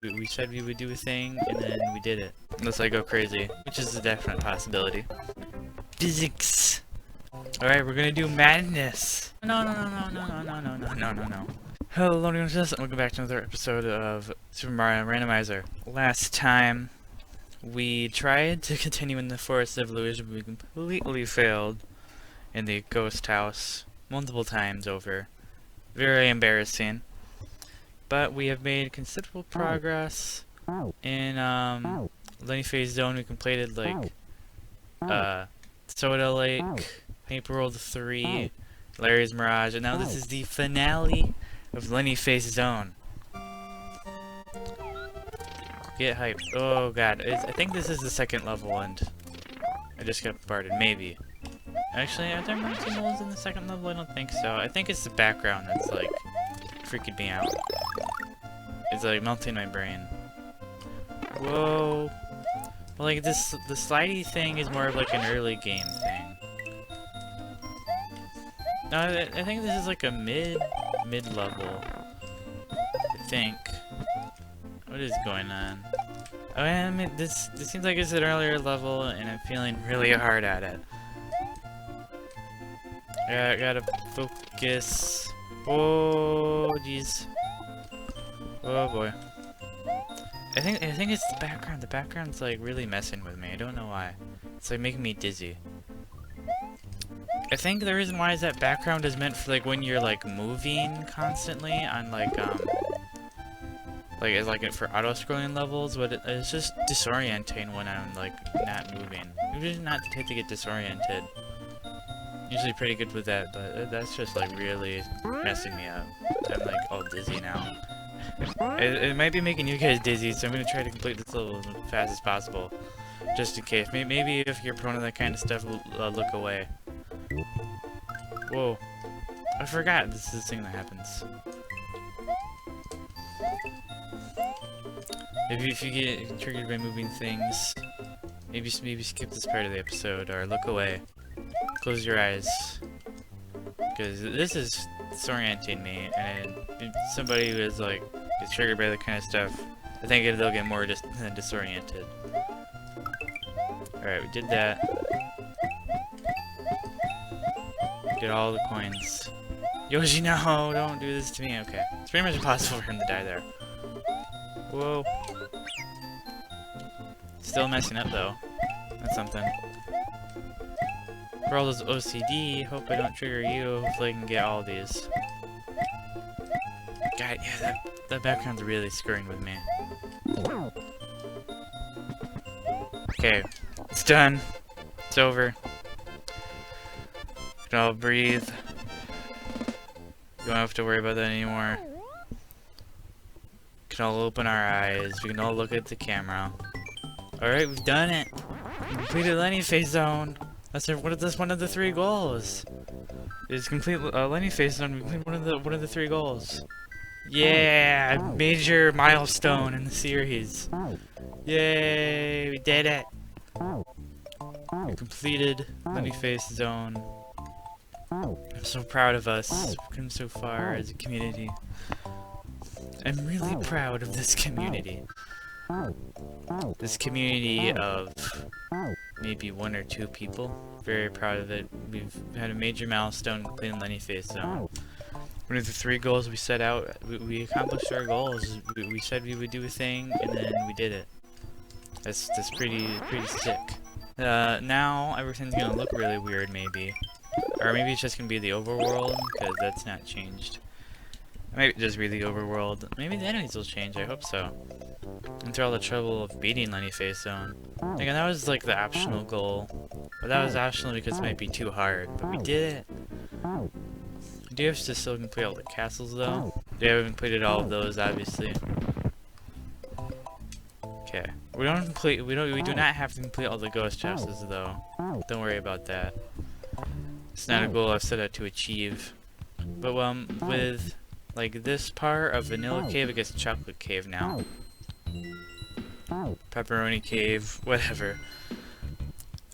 We said we would do a thing, and then we did it. Unless I go crazy, which is a definite possibility. Physics! Alright, we're gonna do madness! No. Hello, welcome back to another episode of Super Mario Randomizer. Last time, we tried to continue in the Forest of Illusion, but we completely failed in the ghost house multiple times over. Very embarrassing. But we have made considerable progress in Lenny Phase Zone. We completed like Soda Lake, Paper World 3, Larry's Mirage, and now this is the finale of Lenny Phase Zone. Get hyped. Oh god, I think this is the second level and I just got bombarded, maybe. Actually, are there mountain moles in the second level? I don't think so. I think it's the background that's like freaking me out. It's like melting my brain. Whoa. Well, like the slidey thing is more of like an early game thing. No, I think this is like a mid-level. I think. What is going on? Oh, I mean, this seems like it's an earlier level, and I'm feeling really hard at it. I gotta focus. Oh, jeez. Oh boy. I think it's the background. The background's like really messing with me. I don't know why. It's like making me dizzy. I think the reason why is that background is meant for like when you're like moving constantly on like for auto-scrolling levels, but it's just disorienting when I'm like not moving. Usually not the type to get disoriented. Usually pretty good with that, but that's just like really messing me up. I'm like all dizzy now. It might be making you guys dizzy, so I'm gonna try to complete this level as fast as possible, just in case. Maybe if you're prone to that kind of stuff, look away. Whoa! I forgot this is the thing that happens. If you get triggered by moving things, maybe skip this part of the episode or look away. Close your eyes, because this is disorienting me, and if somebody who is like gets triggered by that kind of stuff, I think they'll get more disoriented. Alright, we did that. Get all the coins. Yoshi, no! Don't do this to me. Okay. It's pretty much impossible for him to die there. Whoa. Still messing up, though. That's something. For all those OCD, hope I don't trigger you. Hopefully I can get all these. God, yeah, that background's really screwing with me. Okay, it's done. It's over. We can all breathe. We don't have to worry about that anymore. We can all open our eyes. We can all look at the camera. Alright, we've done it. We completed Lenny Phase Zone. That's one of the 3 goals. Is complete Lenny Phase Zone. We completed one of the 3 goals. Yeah, major milestone in the series. Yay, we did it. We completed Lenny Phase Zone. I'm so proud of us. We've come so far as a community. I'm really proud of this community. This community of maybe 1 or 2 people. Very proud of it. We've had a major milestone completing Lenny Phase Zone. One of the 3 goals we set out, we accomplished our goals. We said we would do a thing, and then we did it. That's pretty sick. Now everything's gonna look really weird, maybe. Or maybe it's just gonna be the overworld, because that's not changed. Maybe just be the overworld. Maybe the enemies will change, I hope so. After all the trouble of beating Lenny Phase Zone. Again, that was like the optional goal. But that was optional because it might be too hard. But we did it! We do have to still complete all the castles though. We haven't completed all of those, obviously. Okay. We do not have to complete all the ghost houses though. Don't worry about that. It's not a goal I've set out to achieve. But with like this part of Vanilla Cave, I guess Chocolate Cave now. Pepperoni Cave, whatever.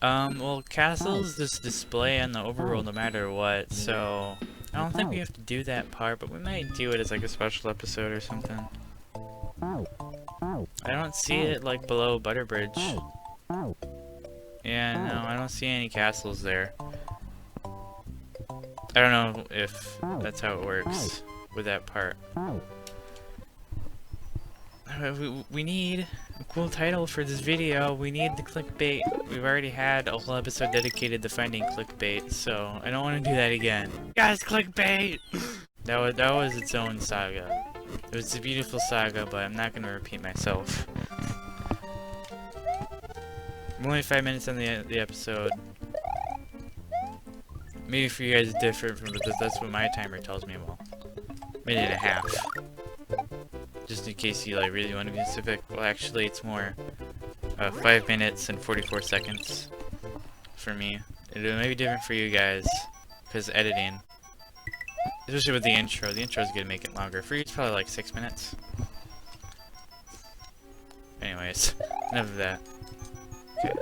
Well, castles just display on the overworld no matter what, so I don't think we have to do that part, but we might do it as like a special episode or something. I don't see it like below Butterbridge. Yeah, no, I don't see any castles there. I don't know if that's how it works with that part. We need a cool title for this video. We need the clickbait. We've already had a whole episode dedicated to finding clickbait, so I don't want to do that again. Guys, clickbait! That was its own saga. It was a beautiful saga, but I'm not going to repeat myself. I'm only 5 minutes on the episode. Maybe for you guys it's different from because that's what my timer tells me. Well, minute and a half. Just in case you like really want to be specific. Well, actually, it's more 5 minutes and 44 seconds for me. It may be different for you guys because editing, especially with the intro. The intro is gonna make it longer. For you, it's probably like 6 minutes. Anyways, enough of that. Okay.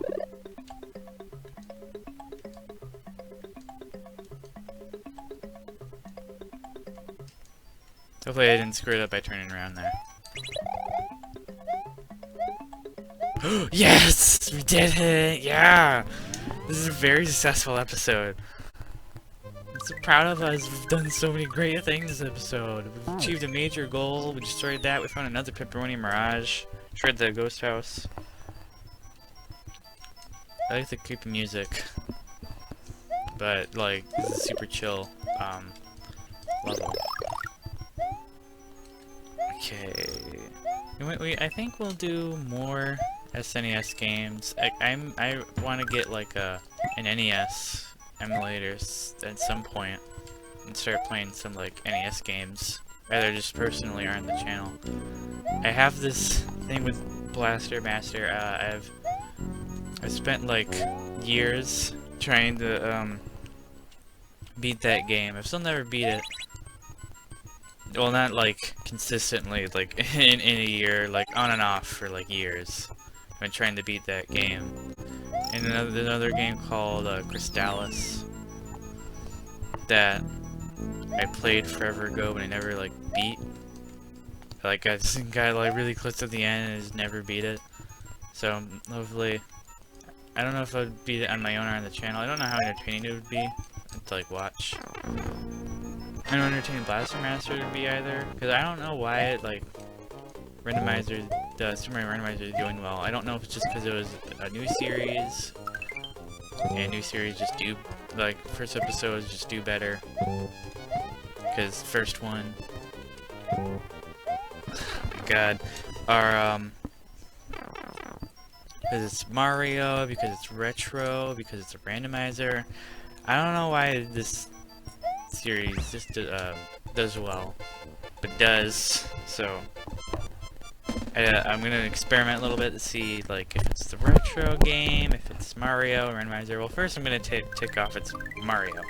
Hopefully I didn't screw it up by turning around there. Yes! We did it! Yeah! This is a very successful episode. I'm so proud of us. We've done so many great things this episode. We've achieved a major goal. We destroyed that. We found another pepperoni mirage. Destroyed the ghost house. I like the creepy music. But, like, this is super chill. Level. Okay. I think we'll do more SNES games. I want to get like an NES emulator at some point and start playing some like NES games, either just personally or on the channel. I have this thing with Blaster Master. I've spent like years trying to beat that game. I've still never beat it. Well, not like consistently, like in a year, like on and off for like years. I've been trying to beat that game. And another game called Crystallis that I played forever ago, but I never like beat. Like I just got like really close to the end and just never beat it. So hopefully, I don't know if I'd beat it on my own or on the channel. I don't know how entertaining it would be to like watch. I don't entertain Blaster Master to be either, because I don't know why it, like, Randomizer, the Super Mario Randomizer is doing well. I don't know if it's just because it was a new series, and new series just do, like, first episodes just do better, because first one, oh my god, are, because it's Mario, because it's retro, because it's a randomizer. I don't know why this series just does well, but does. So I'm gonna experiment a little bit to see like if it's the retro game, if it's Mario Randomizer. Well, first I'm gonna tick off it's Mario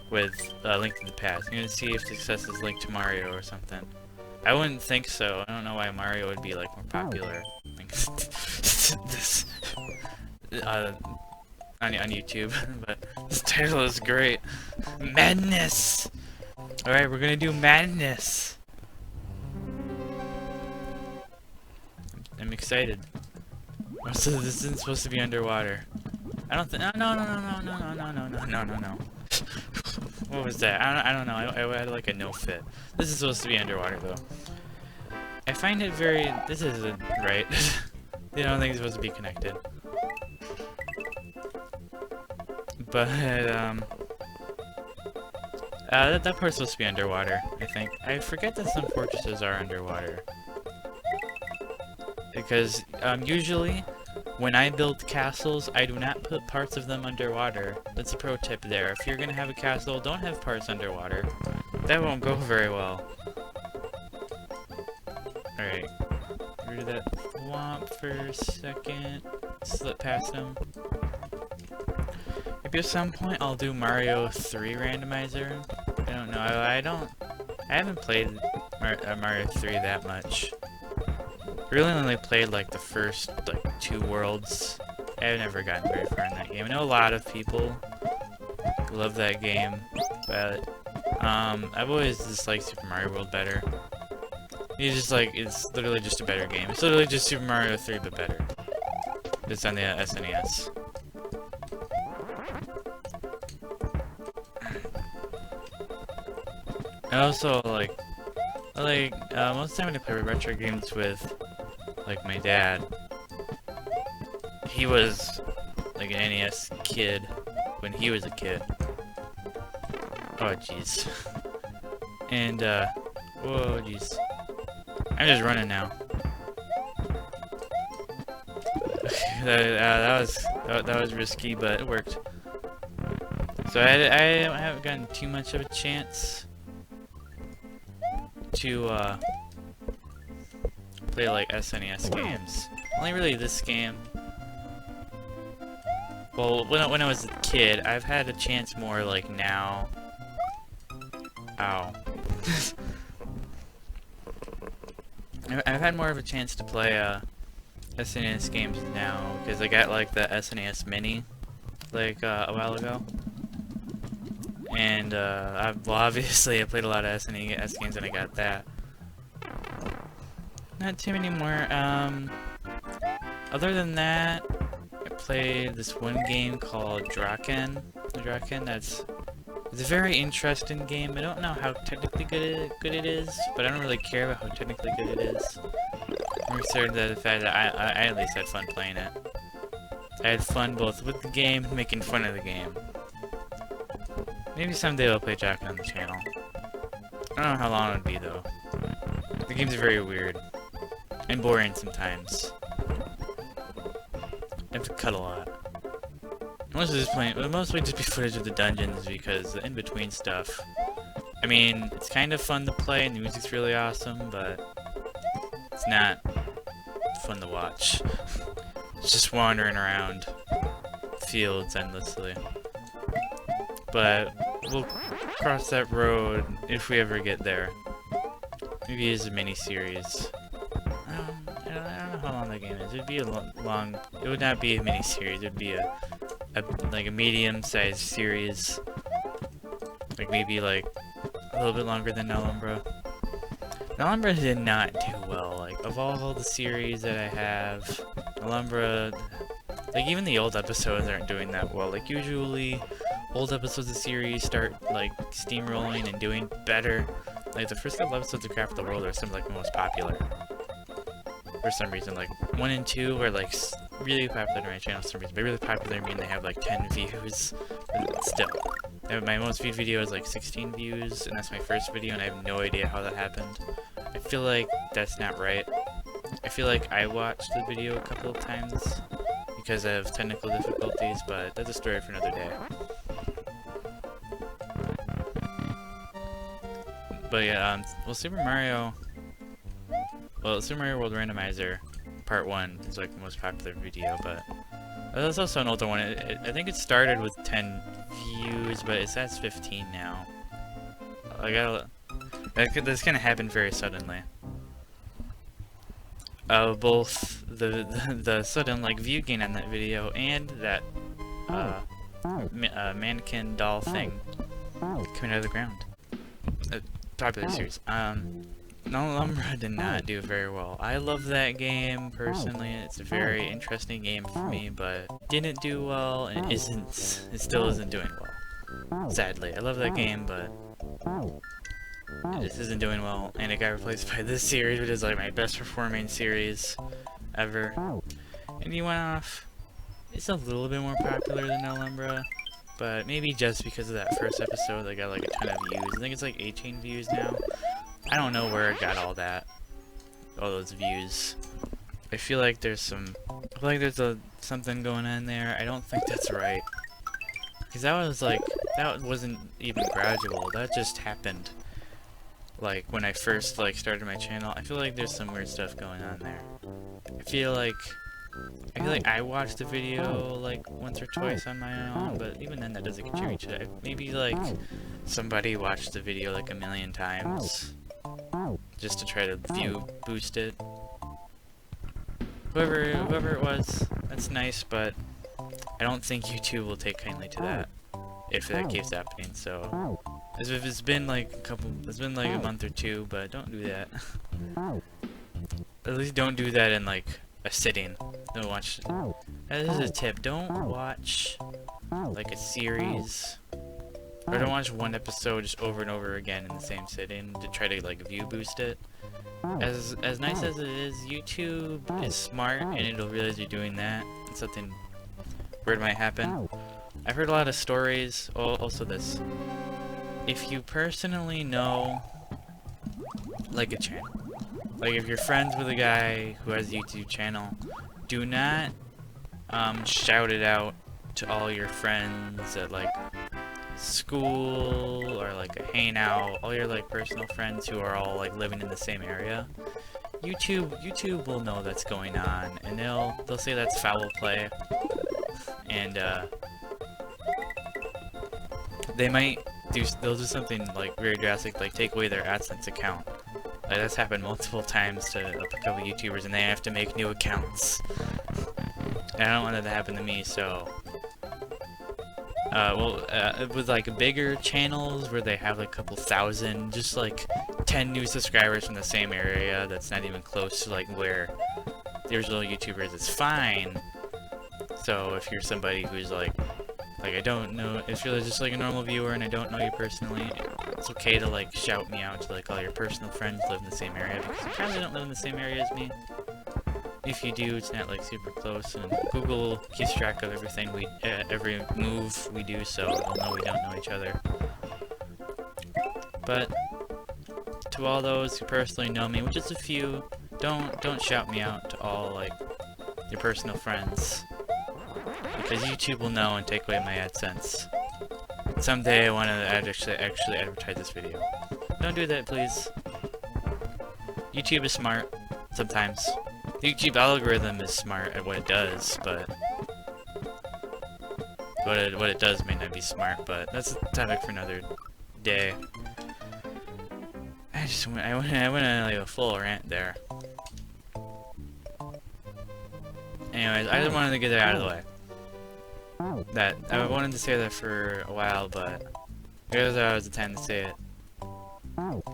with Link to the Past. I'm gonna see if success is linked to Mario or something. I wouldn't think so. I don't know why Mario would be like more popular. This on YouTube, but this title is great. Madness! Alright, we're gonna do Madness! I'm excited. Oh, so this isn't supposed to be underwater. I don't think. No. What was that? I don't know. I had like a no fit. This is supposed to be underwater though. I find it very. This isn't right. I don't think it's supposed to be connected. But that part's supposed to be underwater, I think. I forget that some fortresses are underwater. Because usually when I build castles, I do not put parts of them underwater. That's a pro tip there. If you're gonna have a castle, don't have parts underwater. That won't go very well. Alright. Get rid of that swamp for a second. Slip past him. Maybe at some point I'll do Mario 3 randomizer. I don't know. I haven't played Mario 3 that much. I really only played like the first like 2 worlds. I've never gotten very far in that game. I know a lot of people love that game, but I've always disliked Super Mario World better. He's just like, it's literally just a better game. It's literally just Super Mario 3 but better. It's on the SNES. And also, like most of the time when I play retro games with, like, my dad, he was, like, an NES kid when he was a kid. Oh, jeez. And, whoa, jeez. I'm just running now. that was risky, but it worked. So I haven't gotten too much of a chance to play like SNES games. Only really this game. Well, when I was a kid, I've had a chance more like now. Ow. I've had more of a chance to play SNES games now because I got like the SNES Mini like a while ago. And well, obviously I played a lot of SNES games and I got that. Not too many more. Other than that, I played this one game called Draken. It's a very interesting game. I don't know how technically good it is, but I don't really care about how technically good it is. I'm excited to the fact that I at least had fun playing it. I had fun both with the game and making fun of the game. Maybe someday I'll play Draken on the channel. I don't know how long it would be though. The game's very weird. And boring sometimes. I have to cut a lot. Mostly just be footage of the dungeons because the in-between stuff. I mean, it's kind of fun to play and the music's really awesome, but it's not fun to watch. It's just wandering around fields endlessly. But we'll cross that road if we ever get there. Maybe it's a mini-series. I don't know how long that game is. It'd be a long. It would not be a mini-series. It'd be like a medium-sized series. Like maybe like a little bit longer than Nullumber. Nullumber did not do well. Like of all the series that I have, Nullumber, like even the old episodes aren't doing that well. Like usually, old episodes of the series start like steamrolling and doing better. Like the first couple episodes of Craft the World are some of like the most popular. For some reason, like 1 and 2 were like really popular on my channel for some reason. But really popular, I mean they have like 10 views. But still, my most viewed video is like 16 views, and that's my first video, and I have no idea how that happened. I feel like that's not right. I feel like I watched the video a couple of times because of technical difficulties, but that's a story for another day. But yeah, well, Super Mario World Randomizer Part 1 is like the most popular video, but there's also an older one. I think it started with 10 views, but it's at 15 now. This kind of happened very suddenly. Both the sudden like view gain on that video and that mannequin doll thing coming out of the ground. Popular series. Nullumber did not do very well. I love that game personally. It's a very interesting game for me, but didn't do well and it still isn't doing well. Sadly, I love that game, but it just isn't doing well, and it got replaced by this series, which is like my best performing series ever. And he went off. It's a little bit more popular than Nullumber, but maybe just because of that first episode, they got like a ton of views. I think it's like 18 views now. I don't know where it got all those views. I feel like there's something going on there. I don't think that's right. Because that wasn't even gradual. That just happened. Like when I first started my channel. I feel like there's some weird stuff going on there. I feel like I watched the video like once or twice on my own, but even then that doesn't contribute to it. Maybe like somebody watched the video like a million times just to try to boost it. Whoever it was, that's nice, but I don't think YouTube will take kindly to that if that keeps happening. So it's been like a month or two, but don't do that. At least don't do that in like a sitting. Don't watch. This is a tip. Don't watch like a series, or don't watch one episode just over and over again in the same sitting to try to like view boost it. As nice as it is, YouTube is smart and it'll realize you're doing that, and something weird might happen. I've heard a lot of stories. Also this. If you personally know like a channel, like if you're friends with a guy who has a YouTube channel, do not shout it out to all your friends at like school or like a hangout, all your like personal friends who are all like living in the same area. YouTube will know that's going on, and they'll say that's foul play, and they'll do something like very drastic, like take away their AdSense account. Like that's happened multiple times to a couple YouTubers, and they have to make new accounts. And I don't want that to happen to me, so with like bigger channels where they have like a couple thousand, just like 10 new subscribers from the same area that's not even close to like where the original YouTubers is fine. So if you're somebody who's like I don't know, if you're just like a normal viewer and I don't know you personally, it's okay to like shout me out to like all your personal friends live in the same area, because you probably don't live in the same area as me. If you do, it's not like super close, and Google keeps track of everything every move we do, so they'll know we don't know each other. But to all those who personally know me, which is a few, don't shout me out to all like your personal friends, because YouTube will know and take away my AdSense. Someday I want to actually advertise this video. Don't do that, please. YouTube is smart sometimes. The YouTube algorithm is smart at what it does, but what it does may not be smart. But that's a topic for another day. I went on like a full rant there. Anyways, I just wanted to get that out of the way. That I wanted to say that for a while, but because I was the time to say it,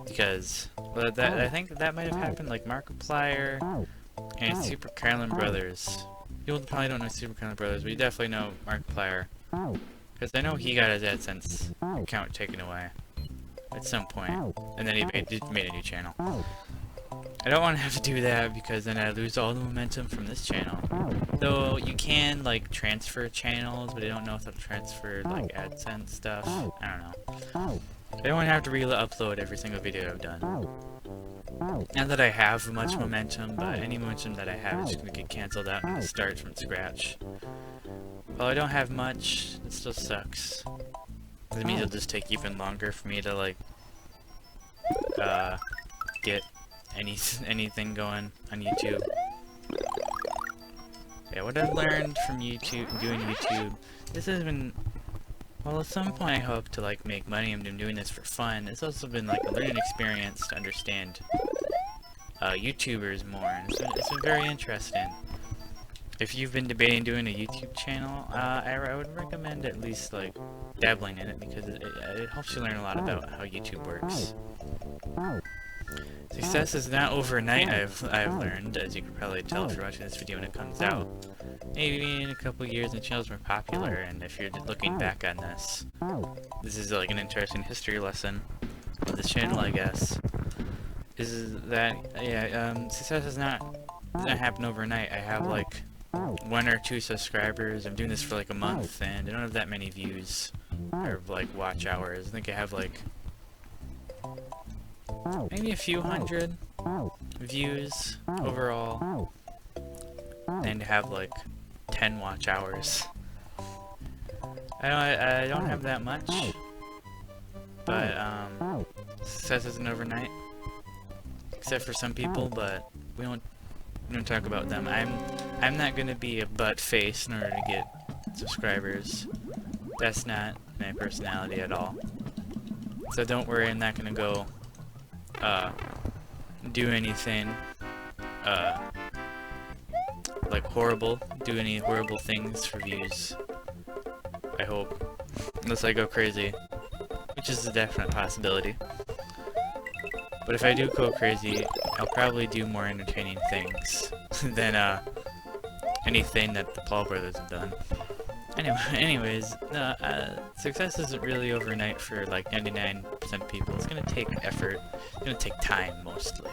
because I think that might have happened like Markiplier and Super Carlin Brothers. People probably don't know Super Carlin Brothers, but you definitely know Markiplier, because I know he got his AdSense account taken away at some point, and then he made a new channel. I don't want to have to do that, because then I lose all the momentum from this channel. Though you can like transfer channels, but I don't know if they'll transfer like AdSense stuff. I don't know. I don't want to have to re-upload every single video I've done. Not that I have much momentum, but any momentum that I have is just going to get cancelled out and start from scratch. Well, I don't have much. It still sucks. It means it'll just take even longer for me to like get anything going on YouTube. Yeah, what I've learned from doing YouTube, this has been, well, at some point I hope to like make money. I'm doing this for fun. It's also been like a learning experience to understand YouTubers more, and it's been very interesting. If you've been debating doing a YouTube channel, I would recommend at least like dabbling in it, because it helps you learn a lot about how YouTube works. Success is not overnight, I've learned, as you can probably tell if you're watching this video when it comes out. Maybe in a couple years the channel's more popular, and if you're looking back on this is like an interesting history lesson of this channel, I guess. Is that, yeah, success does not happen overnight. I have like 1 or 2 subscribers. I'm doing this for like a month, and I don't have that many views or like watch hours. I think I have like maybe a few hundred views overall, and have like 10 watch hours. I don't have that much, but success isn't overnight, except for some people. But we don't talk about them. I'm not gonna be a butt face in order to get subscribers. That's not my personality at all. So don't worry, I'm not gonna go do anything like horrible, do any horrible things for views. I hope, unless I go crazy, which is a definite possibility. But if I do go crazy, I I'll probably do more entertaining things than anything that the Paul brothers have done. Anyways, success isn't really overnight for like 99% of people. It's gonna take effort. It's gonna take time mostly.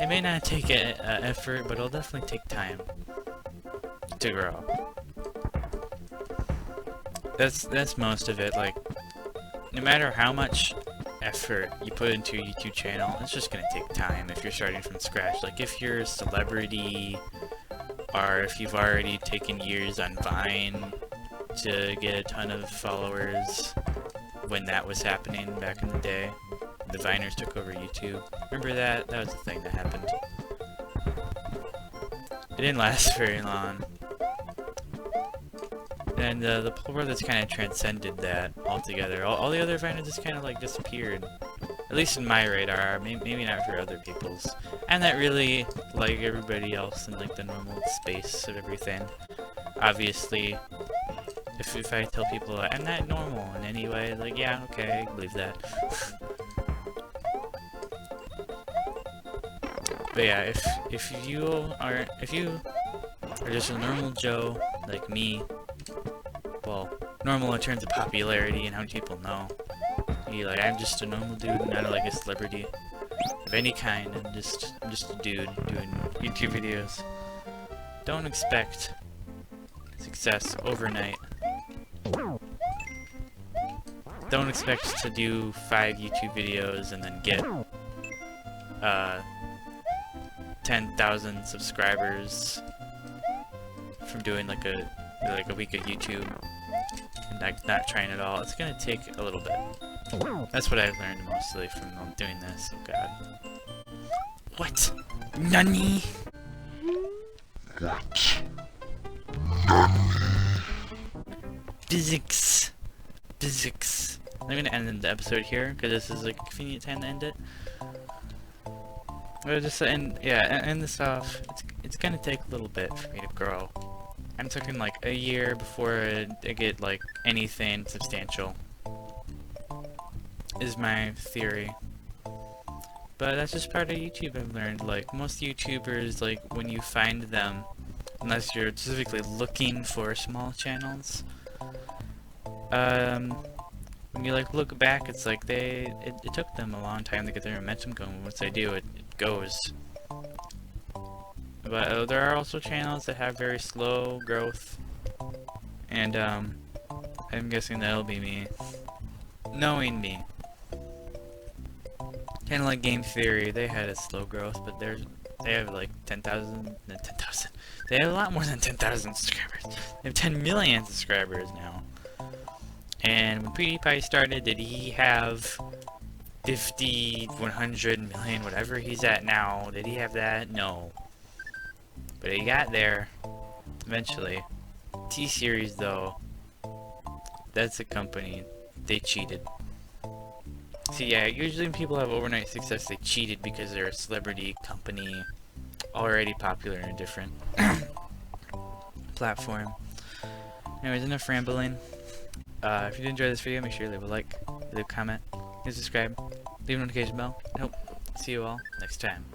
It may not take effort, but it'll definitely take time to grow. That's most of it. Like, no matter how much effort you put into your YouTube channel, it's just gonna take time if you're starting from scratch. Like, if you're a celebrity, or if you've already taken years on Vine to get a ton of followers, when that was happening back in the day, the Viners took over YouTube. Remember that? That was the thing that happened. It didn't last very long. And the Paul brothers kind of transcended that altogether. All the other Viners just kind of like disappeared. At least in my radar, maybe not for other people's. I'm not really like everybody else in like the normal space of everything. Obviously, if I tell people I'm not normal in any way, like, yeah, okay, I believe that. But yeah, if you are just a normal Joe like me, well, normal in terms of popularity and how many people know. You're like, I'm just a normal dude, not like a celebrity of any kind. I'm just a dude doing YouTube videos. Don't expect success overnight. Don't expect to do 5 YouTube videos and then get 10,000 subscribers from doing like a week of YouTube and not trying at all. It's gonna take a little bit. That's what I've learned mostly from doing this. Oh god. What? Nani? What? Physics. Physics. I'm gonna end the episode here because this is like a convenient time to end it. I'll just end this off. It's gonna take a little bit for me to grow. I'm talking like a year before I get like anything substantial, is my theory. But that's just part of YouTube. I've learned, like, most YouTubers, like, when you find them, unless you're specifically looking for small channels, when you like look back, it's like it took them a long time to get their momentum going. Once they do, it goes. But there are also channels that have very slow growth, and I'm guessing that'll be me. Knowing me. Kind of like Game Theory, they had a slow growth, but they have like 10,000, they have a lot more than 10,000 subscribers. They have 10 million subscribers now. And when PewDiePie started, did he have 50, 100 million, whatever he's at now? Did he have that? No. But he got there, eventually. T-Series, though, that's a company. They cheated. See, yeah, usually when people have overnight success, they cheated because they're a celebrity company already popular in a different platform. Anyways, enough rambling. If you did enjoy this video, make sure you leave a like, leave a comment, subscribe, leave a notification bell. And hope see you all next time.